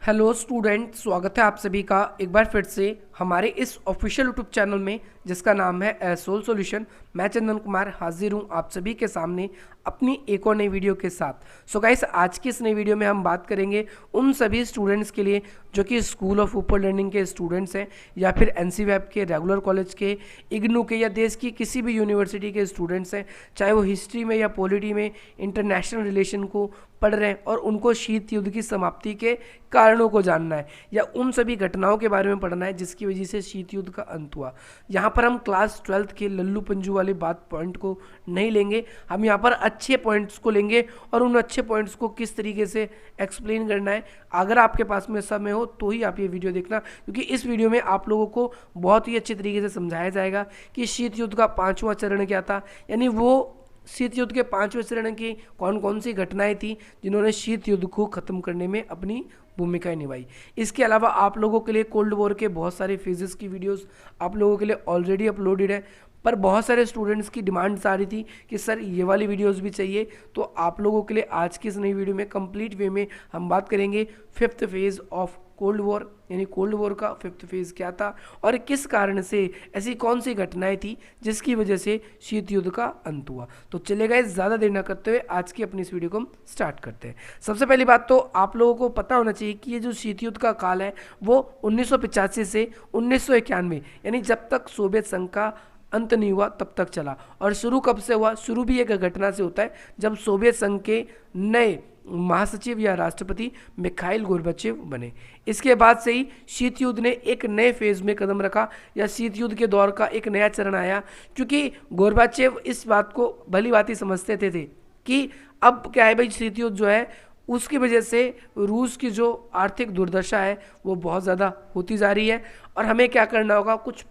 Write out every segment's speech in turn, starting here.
Hello student, स्वागत है आप सभी का एक बार फिर से हमारे इस ऑफिशियल यूट्यूब चैनल में जिसका नाम है सोल सॉल्यूशन। मैं चंदन कुमार हाजिर हूँ आप सभी के सामने अपनी एक और नई वीडियो के साथ। सो गाइस, आज की इस नई वीडियो में हम बात करेंगे उन सभी स्टूडेंट्स के लिए जो कि स्कूल ऑफ ऊपर लर्निंग के स्टूडेंट्स हैं या फिर एनसीवैप के, रेगुलर कॉलेज के, इग्नू के या देश की किसी भी यूनिवर्सिटी के स्टूडेंट्स हैं, चाहे वो हिस्ट्री में या पॉलिटी में इंटरनेशनल रिलेशन को पढ़ रहे हैं और उनको शीत युद्ध की समाप्ति के कारणों को जानना है या उन सभी घटनाओं के बारे में पढ़ना है जिसकी वजह से शीत युद्ध का अंत हुआ। यहाँ पर हम क्लास 12th के लल्लू पंजू वाली बात पॉइंट को नहीं लेंगे, हम यहाँ पर अच्छे पॉइंट्स को लेंगे और उन अच्छे पॉइंट्स को किस तरीके से एक्सप्लेन करना है। अगर आपके पास में समय हो तो ही आप ये वीडियो देखना, क्योंकि इस वीडियो में आप लोगों को बहुत ही अच्छे तरीके से समझाया जाएगा कि शीत युद्ध का 5वां चरण क्या था, यानी वो शीत युद्ध के 5वें चरण की कौन कौन सी घटनाएं थी जिन्होंने शीत युद्ध को खत्म करने में अपनी भूमिकाएं निभाई। इसके अलावा आप लोगों के लिए कोल्ड वॉर के बहुत सारे फेजेस की वीडियोस आप लोगों के लिए ऑलरेडी अपलोडेड है, पर बहुत सारे स्टूडेंट्स की डिमांड्स आ रही थी कि सर ये वाली वीडियोस भी चाहिए। तो आप लोगों के लिए आज की इस नई वीडियो में कंप्लीट वे में हम बात करेंगे 5th phase of cold war, यानी कोल्ड वॉर का 5th फेज क्या था और किस कारण से ऐसी कौन सी घटनाएं थी जिसकी वजह से शीत युद्ध का अंत हुआ। तो चलेगा, ज़्यादा देर न करते हुए आज की अपनी इस वीडियो को हम स्टार्ट करते हैं। सबसे पहली बात तो आप लोगों को पता होना चाहिए कि ये जो शीत युद्ध का काल है वो 1985 से 1991 यानी जब तक सोवियत संघ का अंत नहीं हुआ तब तक चला। और शुरू कब से हुआ? शुरू भी एक घटना से होता है जब सोवियत संघ के नए महासचिव या राष्ट्रपति मिखाइल गोर्बाचेव बने। इसके बाद से ही शीत युद्ध ने एक नए फेज में कदम रखा या शीत युद्ध के दौर का एक नया चरण आया, क्योंकि गोर्बाचेव इस बात को भली भांति समझते थे कि अब क्या है भाई, शीत युद्ध जो है उसकी वजह से रूस की जो आर्थिक दुर्दशा है वो बहुत ज़्यादा होती जा रही है और हमें क्या करना होगा, कुछ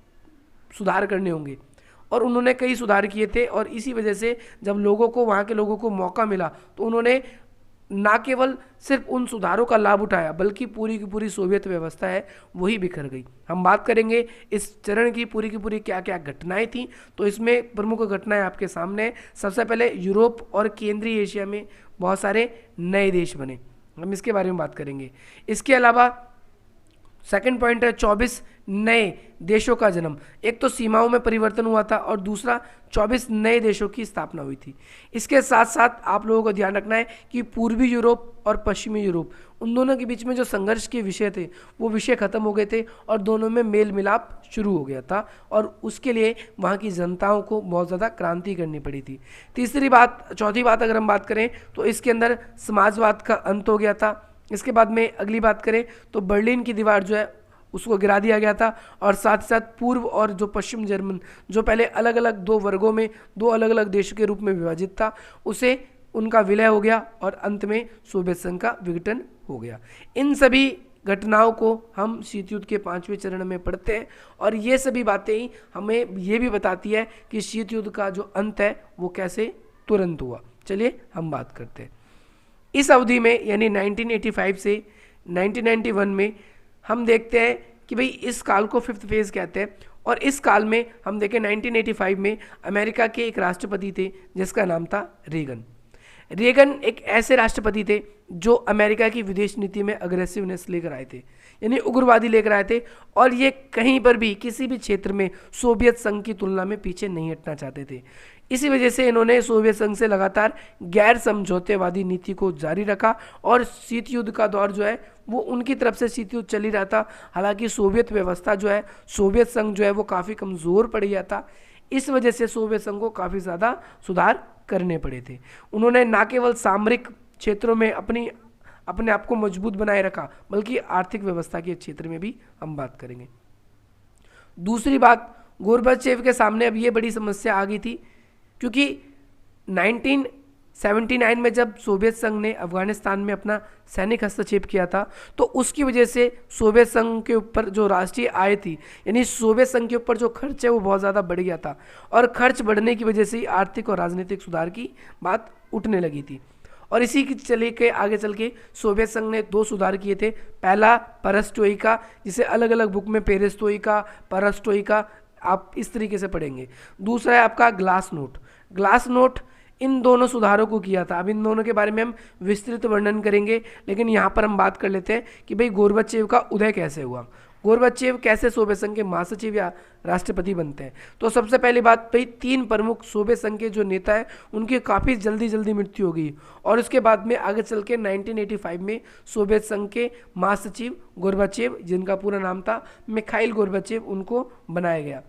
सुधार करने होंगे। और उन्होंने कई सुधार किए थे और इसी वजह से जब लोगों को, वहाँ के लोगों को मौका मिला तो उन्होंने ना केवल सिर्फ उन सुधारों का लाभ उठाया बल्कि पूरी की पूरी सोवियत व्यवस्था है वही बिखर गई। हम बात करेंगे इस चरण की पूरी क्या क्या घटनाएं थी। तो इसमें प्रमुख घटनाएं आपके सामने है। सबसे पहले यूरोप और केंद्रीय एशिया में बहुत सारे नए देश बने, हम इसके बारे में बात करेंगे। इसके अलावा सेकंड पॉइंट है 24 नए देशों का जन्म। एक तो सीमाओं में परिवर्तन हुआ था और दूसरा 24 नए देशों की स्थापना हुई थी। इसके साथ साथ आप लोगों को ध्यान रखना है कि पूर्वी यूरोप और पश्चिमी यूरोप, उन दोनों के बीच में जो संघर्ष के विषय थे वो विषय खत्म हो गए थे और दोनों में मेल मिलाप शुरू हो गया था और उसके लिए वहाँ की जनताओं को बहुत ज़्यादा क्रांति करनी पड़ी थी। चौथी बात अगर हम बात करें तो इसके अंदर समाजवाद का अंत हो गया था। इसके बाद में अगली बात करें तो बर्लिन की दीवार जो है उसको गिरा दिया गया था और साथ ही साथ पूर्व और जो पश्चिम जर्मन, जो पहले अलग अलग दो वर्गों में, दो अलग अलग देशों के रूप में विभाजित था, उसे उनका विलय हो गया और अंत में सोवियत संघ का विघटन हो गया। इन सभी घटनाओं को हम शीत युद्ध के 5वें चरण में पढ़ते हैं और ये सभी बातें ही हमें ये भी बताती है कि शीत युद्ध का जो अंत है वो कैसे तुरंत हुआ। चलिए हम बात करते हैं। इस अवधि में यानी 1985 से 1991 में हम देखते हैं कि भाई इस काल को 5th फेज कहते हैं और इस काल में हम देखें 1985 में अमेरिका के एक राष्ट्रपति थे जिसका नाम था रेगन। रेगन एक ऐसे राष्ट्रपति थे जो अमेरिका की विदेश नीति में अग्रेसिवनेस लेकर आए थे, यानी उग्रवादी लेकर आए थे और ये कहीं पर भी किसी भी क्षेत्र में सोवियत संघ की तुलना में पीछे नहीं हटना चाहते थे। इसी वजह से इन्होंने सोवियत संघ से लगातार गैर समझौतेवादी नीति को जारी रखा और शीत युद्ध का दौर जो है वो उनकी तरफ से शीत युद्ध चल ही रहा था। हालांकि सोवियत व्यवस्था जो है, सोवियत संघ जो है वो काफ़ी कमज़ोर पड़ गया था। इस वजह से सोवियत संघ को काफ़ी ज़्यादा सुधार करने पड़े थे। उन्होंने न केवल सामरिक क्षेत्रों में अपने आप को मजबूत बनाए रखा बल्कि आर्थिक व्यवस्था के क्षेत्र में भी हम बात करेंगे। दूसरी बात, गोर्बाचेव के सामने अब ये बड़ी समस्या आ गई थी क्योंकि 1979 में जब सोवियत संघ ने अफगानिस्तान में अपना सैनिक हस्तक्षेप किया था तो उसकी वजह से सोवियत संघ के ऊपर जो राष्ट्रीय आय थी, यानी सोवियत संघ के ऊपर जो खर्च है वो बहुत ज़्यादा बढ़ गया था और खर्च बढ़ने की वजह से ही आर्थिक और राजनीतिक सुधार की बात उठने लगी थी। और इसी की आगे चल के सोवियत संघ ने 2 सुधार किए थे। पहला पेरेस्ट्रोइका, जिसे अलग अलग बुक में पेरेस्ट्रोइका, पेरेस्ट्रोइका आप इस तरीके से पढ़ेंगे। दूसरा है आपका ग्लास नोट। ग्लास नोट इन दोनों सुधारों को किया था। अब इन दोनों के बारे में हम विस्तृत वर्णन करेंगे, लेकिन यहाँ पर हम बात कर लेते हैं कि भाई गोर्बाचेव का उदय कैसे हुआ, गोर्बाचेव कैसे सोवियत संघ के महासचिव या राष्ट्रपति बनते हैं। तो सबसे पहली बात भाई 3 प्रमुख सोवियत संघ के जो नेता है उनकी काफ़ी जल्दी मृत्यु हो गई, और उसके बाद में आगे चल के 1985 में सोवियत संघ के महासचिव गोर्बाचेव, जिनका पूरा नाम था मिखाइल गोर्बाचेव, उनको बनाया गया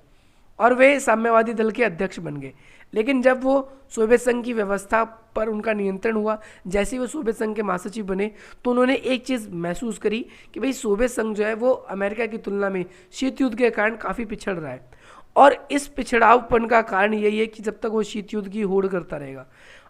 और वे साम्यवादी दल के अध्यक्ष बन गए। लेकिन जब वो सोवियत संघ की व्यवस्था पर उनका नियंत्रण हुआ, जैसे ही वो सोवियत संघ के महासचिव बने, तो उन्होंने एक चीज़ महसूस करी कि भाई सोवियत संघ जो है वो अमेरिका की तुलना में शीत युद्ध के कारण काफ़ी पिछड़ रहा है, और इस पिछड़ावपन का कारण यही है कि जब तक वो शीत युद्ध की होड़ करता रहेगा।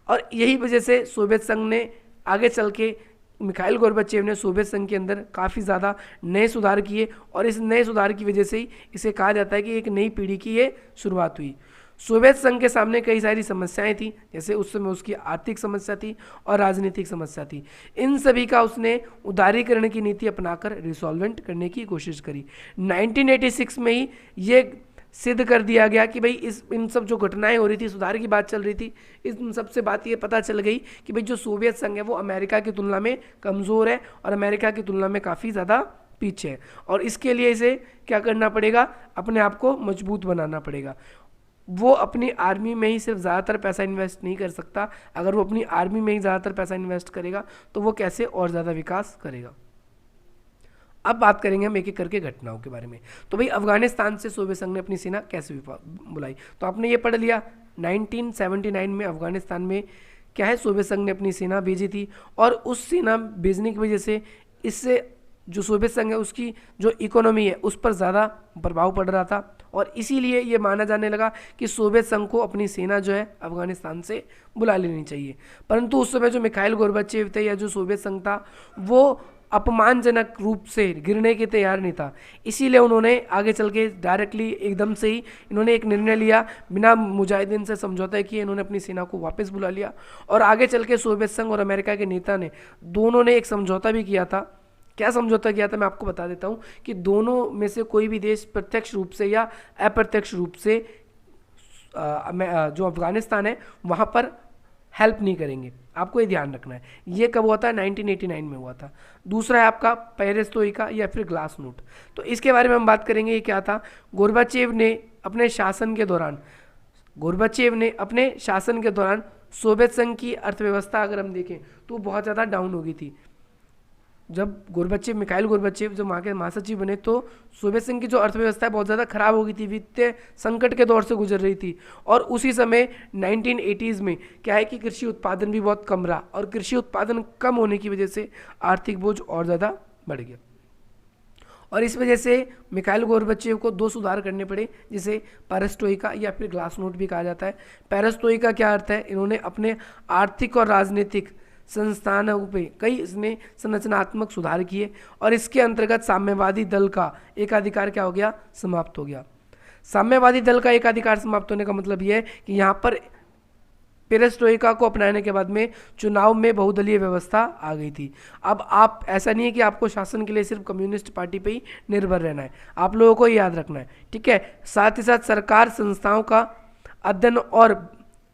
और यही वजह से सोवियत संघ ने आगे चल के, मिखाइल गोर्बाचेव ने सोवियत संघ के अंदर काफ़ी ज़्यादा नए सुधार किए, और इस नए सुधार की वजह से ही इसे कहा जाता है कि एक नई पीढ़ी की ये शुरुआत हुई। सोवियत संघ के सामने कई सारी समस्याएं थी, जैसे उस समय उसकी आर्थिक समस्या थी और राजनीतिक समस्या थी। इन सभी का उसने उदारीकरण की नीति अपनाकर रिसॉल्वेंट करने की कोशिश करी। 1986 में ही ये सिद्ध कर दिया गया कि भाई इन सब जो घटनाएं हो रही थी, सुधार की बात चल रही थी, इन सब से बात ये पता चल गई कि भाई जो सोवियत संघ है वो अमेरिका की तुलना में कमज़ोर है और अमेरिका की तुलना में काफ़ी ज़्यादा पीछे है, और इसके लिए इसे क्या करना पड़ेगा, अपने आप को मजबूत बनाना पड़ेगा। वो अपनी आर्मी में ही सिर्फ ज़्यादातर पैसा इन्वेस्ट नहीं कर सकता। अगर वो अपनी आर्मी में ही ज़्यादातर पैसा इन्वेस्ट करेगा तो वो कैसे और ज़्यादा विकास करेगा। अब बात करेंगे हम एक एक करके घटनाओं के बारे में। तो भाई अफगानिस्तान से सोवियत संघ ने अपनी सेना कैसे बुलाई, तो आपने ये पढ़ लिया 1979 में अफगानिस्तान में क्या है, सोवियत संघ ने अपनी सेना भेजी थी, और उस सेना भेजने की वजह से इससे जो सोवियत संघ है उसकी जो इकोनॉमी है उस पर ज़्यादा प्रभाव पड़ रहा था, और इसीलिए ये माना जाने लगा कि सोवियत संघ को अपनी सेना जो है अफगानिस्तान से बुला लेनी चाहिए। परंतु उस समय जो मिखाइल गोर्बाचेव थे या जो सोवियत संघ था वो अपमानजनक रूप से गिरने के तैयार नहीं था, इसीलिए उन्होंने आगे चल के डायरेक्टली एकदम से ही इन्होंने एक निर्णय लिया, बिना मुजाहिदीन से समझौता किए इन्होंने अपनी सेना को वापस बुला लिया। और आगे चल के सोवियत संघ और अमेरिका के नेता ने दोनों ने एक समझौता भी किया था। क्या समझौता किया था मैं आपको बता देता हूँ कि दोनों में से कोई भी देश प्रत्यक्ष रूप से या अप्रत्यक्ष रूप से जो अफगानिस्तान है वहाँ पर हेल्प नहीं करेंगे। आपको ये ध्यान रखना है। ये कब हुआ था, 1989 में हुआ था। दूसरा है आपका पेरेस्ट्रोइका या फिर ग्लास नोट। तो इसके बारे में हम बात करेंगे। ये क्या था, गोर्बाचेव ने अपने शासन के दौरान सोवियत संघ की अर्थव्यवस्था अगर हम देखें तो बहुत ज़्यादा डाउन हो गई थी। जब मिखाइल गोर्बाचेव जो वहाँ के महासचिव बने तो सोवियत संघ की जो अर्थव्यवस्था है बहुत ज़्यादा खराब हो गई थी, वित्तीय संकट के दौर से गुजर रही थी। और उसी समय 1980s में क्या है कि कृषि उत्पादन भी बहुत कम रहा, और कृषि उत्पादन कम होने की वजह से आर्थिक बोझ और ज़्यादा बढ़ गया, और इस वजह से मिखाइल गोर्बाचेव को 2 सुधार करने पड़े, जिसे पेरेस्ट्रोइका या फिर ग्लास नोट भी कहा जाता है। पेरेस्ट्रोइका क्या अर्थ है, इन्होंने अपने आर्थिक और राजनीतिक संस्थानों पे कई इसने संरचनात्मक सुधार किए, और इसके अंतर्गत साम्यवादी दल का एकाधिकार क्या हो गया, समाप्त हो गया। साम्यवादी दल का एकाधिकार समाप्त होने का मतलब यह है कि यहाँ पर पेरेस्ट्रोइका को अपनाने के बाद में चुनाव में बहुदलीय व्यवस्था आ गई थी। अब आप ऐसा नहीं है कि आपको शासन के लिए सिर्फ कम्युनिस्ट पार्टी पे ही निर्भर रहना है, आप लोगों को याद रखना है, ठीक है। साथ ही साथ सरकार संस्थाओं का अध्ययन, और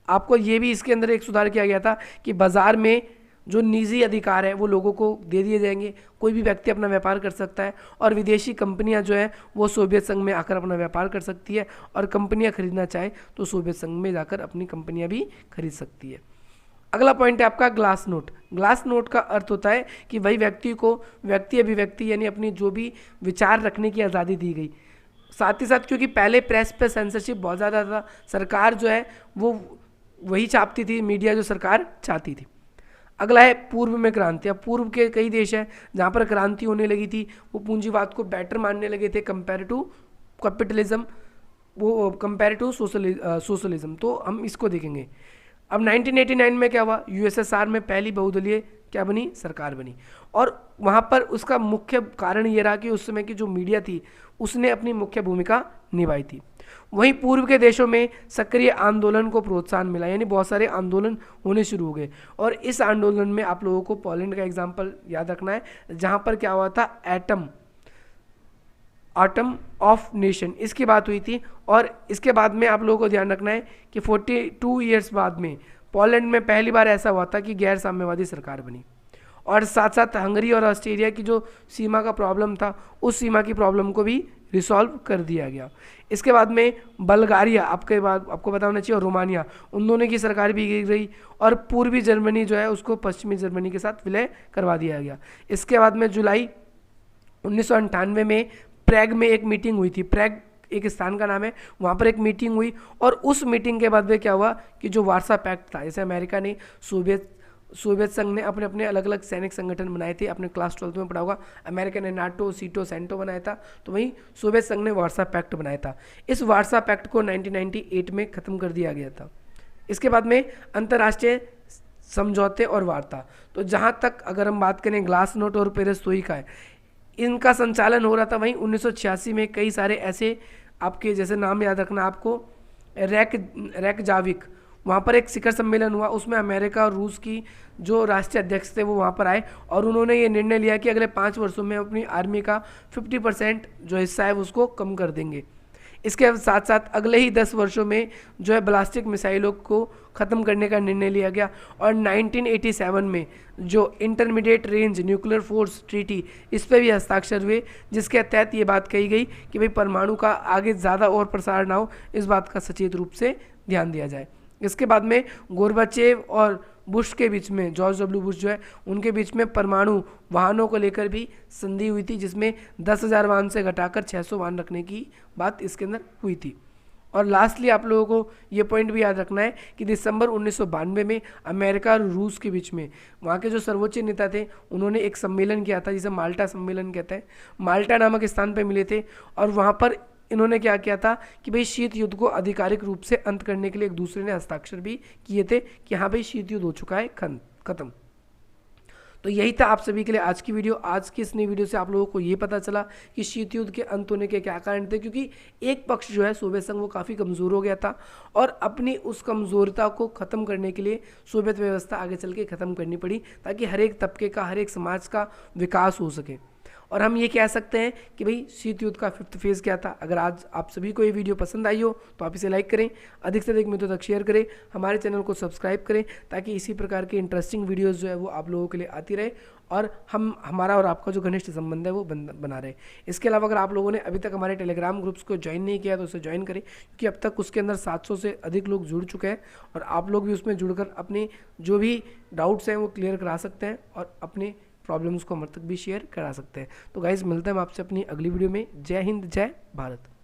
आपको ये भी इसके अंदर एक सुधार किया गया था कि बाजार में जो निजी अधिकार है वो लोगों को दे दिए जाएंगे, कोई भी व्यक्ति अपना व्यापार कर सकता है, और विदेशी कंपनियां जो है वो सोवियत संघ में आकर अपना व्यापार कर सकती है, और कंपनियां खरीदना चाहे तो सोवियत संघ में जाकर अपनी कंपनियां भी खरीद सकती है। अगला पॉइंट है आपका ग्लास नोट। ग्लास नोट का अर्थ होता है कि वही व्यक्ति को व्यक्ति अभिव्यक्ति यानी अपनी जो भी विचार रखने की आज़ादी दी गई। साथ ही साथ क्योंकि पहले प्रेस पे सेंसरशिप बहुत ज़्यादा था, सरकार जो है वो वही छापती थी, मीडिया जो सरकार चाहती थी। अगला है पूर्व में क्रांति। अब पूर्व के कई देश हैं जहाँ पर क्रांति होने लगी थी, वो पूंजीवाद को बेटर मानने लगे थे कंपेयर टू कैपिटलिज्म, वो कंपेयर टू सोशलिज्म। तो हम इसको देखेंगे। अब 1989 में क्या हुआ, यूएसएसआर में पहली बहुदलीय क्या बनी, सरकार बनी, और वहाँ पर उसका मुख्य कारण ये रहा कि उस समय की जो मीडिया थी उसने अपनी मुख्य भूमिका निभाई थी। वहीं पूर्व के देशों में सक्रिय आंदोलन को प्रोत्साहन मिला, यानी बहुत सारे आंदोलन होने शुरू हो गए, और इस आंदोलन में आप लोगों को पोलैंड का एग्जाम्पल याद रखना है, जहाँ पर क्या हुआ था, एटम ऑफ नेशन इसकी बात हुई थी। और इसके बाद में आप लोगों को ध्यान रखना है कि 42 ईयर्स बाद में पोलैंड में पहली बार ऐसा हुआ था कि गैर साम्यवादी सरकार बनी। और साथ साथ हंगरी और ऑस्ट्रेलिया की जो सीमा का प्रॉब्लम था, उस सीमा की प्रॉब्लम को भी रिसॉल्व कर दिया गया। इसके बाद में बल्गारिया, आपको पता होना चाहिए, और रोमानिया, उन दोनों की सरकार भी गिर गई और पूर्वी जर्मनी जो है उसको पश्चिमी जर्मनी के साथ विलय करवा दिया गया। इसके बाद में जुलाई 1998 में प्रैग में एक मीटिंग हुई थी। प्रैग एक स्थान का नाम है, वहाँ पर एक मीटिंग हुई और उस मीटिंग के बाद में क्या हुआ कि जो वार्सा पैक्ट था, जैसे अमेरिका ने सोवियत संघ ने अपने अपने अलग अलग सैनिक संगठन बनाए थे, अपने क्लास 12 में पढ़ा होगा, अमेरिका ने नाटो, सीटो, सेंटो बनाया था, तो वहीं सोवियत संघ ने वार्सा पैक्ट बनाया था। इस वार्सा पैक्ट को 1998 में ख़त्म कर दिया गया था। इसके बाद में अंतर्राष्ट्रीय समझौते और वार्ता, तो जहाँ तक अगर हम बात करें ग्लासनोट और पेरेस्ट्रोइका है, इनका संचालन हो रहा था। वहीं 1986 में कई सारे ऐसे, आपके जैसे नाम याद रखना आपको, रेकजाविक, वहाँ पर एक शिखर सम्मेलन हुआ। उसमें अमेरिका और रूस की जो राष्ट्रीय अध्यक्ष थे वो वहाँ पर आए और उन्होंने ये निर्णय लिया कि अगले 5 वर्षों में अपनी आर्मी का 50% जो हिस्सा है उसको कम कर देंगे। इसके साथ साथ अगले ही 10 वर्षों में जो है बैलिस्टिक मिसाइलों को ख़त्म करने का निर्णय लिया गया। और 1987 में जो intermediate range nuclear force treaty, इस पर भी हस्ताक्षर हुए, जिसके तहत ये बात कही गई कि भाई परमाणु का आगे ज़्यादा और प्रसार ना हो, इस बात का सचेत रूप से ध्यान दिया जाए। इसके बाद में गोर्बाचेव और बुश के बीच में, जॉर्ज डब्ल्यू बुश जो है, उनके बीच में परमाणु वाहनों को लेकर भी संधि हुई थी, जिसमें 10,000 वाहन से घटाकर 600 वाहन रखने की बात इसके अंदर हुई थी। और लास्टली आप लोगों को ये पॉइंट भी याद रखना है कि दिसंबर 1992 में अमेरिका और रूस के बीच में, वहाँ के जो सर्वोच्च नेता थे उन्होंने एक सम्मेलन किया था जिसे माल्टा सम्मेलन कहते हैं। माल्टा नामक स्थान पर मिले थे और वहाँ पर इन्होंने क्या किया था कि भाई शीत युद्ध को आधिकारिक रूप से अंत करने के लिए एक दूसरे ने हस्ताक्षर भी किए थे कि हाँ भाई शीत युद्ध हो चुका है खत्म। तो यही था आप सभी के लिए आज की वीडियो। आज की इस नई वीडियो से आप लोगों को ये पता चला कि शीत युद्ध के अंत होने के क्या कारण थे, क्योंकि एक पक्ष जो है सोवियत संघ वो काफ़ी कमज़ोर हो गया था और अपनी उस कमज़ोरता को ख़त्म करने के लिए सोवियत व्यवस्था आगे चल के ख़त्म करनी पड़ी ताकि हर एक तबके का, हर एक समाज का विकास हो सके। और हम ये कह सकते हैं कि भाई शीत युद्ध का 5th फेज़ क्या था। अगर आज आप सभी को ये वीडियो पसंद आई हो तो आप इसे लाइक करें, अधिक से अधिक मित्रों तक शेयर करें, हमारे चैनल को सब्सक्राइब करें ताकि इसी प्रकार की इंटरेस्टिंग वीडियोस जो है वो आप लोगों के लिए आती रहे और हमारा और आपका जो घनिष्ठ संबंध है वो बना रहे। इसके अलावा अगर आप लोगों ने अभी तक हमारे टेलीग्राम ग्रुप्स को ज्वाइन नहीं किया तो उसे ज्वाइन करें, क्योंकि अब तक उसके अंदर 700 से अधिक लोग जुड़ चुके हैं और आप लोग भी उसमें जुड़कर अपने जो भी डाउट्स हैं वो क्लियर करा सकते हैं और अपने प्रॉब्लम्स को हमारे तक भी शेयर करा सकते हैं। तो गाइज़ मिलते हैं हम आपसे अपनी अगली वीडियो में। जय हिंद, जय भारत।